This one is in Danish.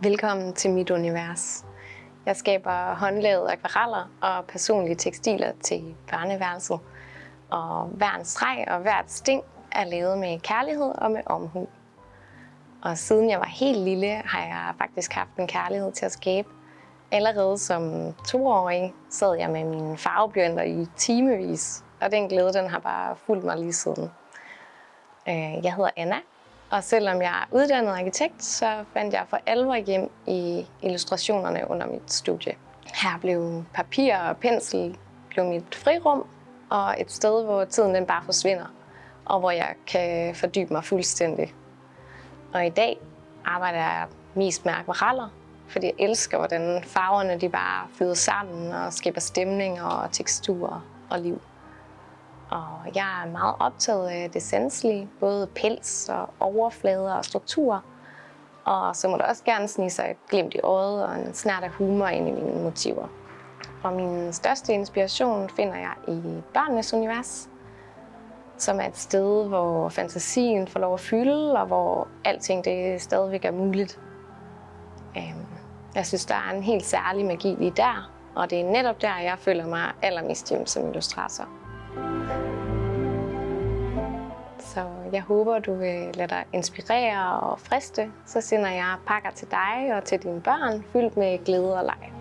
Velkommen til mit univers. Jeg skaber håndlavede akvareller og personlige tekstiler til børneværelset. Og hver en streg og hvert sting er lavet med kærlighed og med omhu. Og siden jeg var helt lille, har jeg faktisk haft en kærlighed til at skabe. Allerede som 2-årig sad jeg med mine farveblyanter i timevis, og den glæde den har bare fulgt mig lige siden. Jeg hedder Anna, og selvom jeg er uddannet arkitekt, så fandt jeg for alvor hjem i illustrationerne under mit studie. Her blev papir og pensel blev mit frirum, og et sted, hvor tiden den bare forsvinder, og hvor jeg kan fordybe mig fuldstændig. Og i dag arbejder jeg mest med akvareller, fordi jeg elsker, hvordan farverne de bare flyder sammen og skaber stemning og tekstur og liv. Og jeg er meget optaget af det sanselige, både pels og overflader og strukturer. Og så må der også gerne snige sig et glimt i øjet og en snert af humor ind i mine motiver. Og min største inspiration finder jeg i børnenes univers, som er et sted, hvor fantasien får lov at fylde, og hvor alting det stadigvæk er muligt. Jeg synes, der er en helt særlig magi lige der, og det er netop der, jeg føler mig allermest hjemme som illustrator. Så jeg håber, du vil lade dig inspirere og friste. Så sender jeg pakker til dig og til dine børn, fyldt med glæde og leg.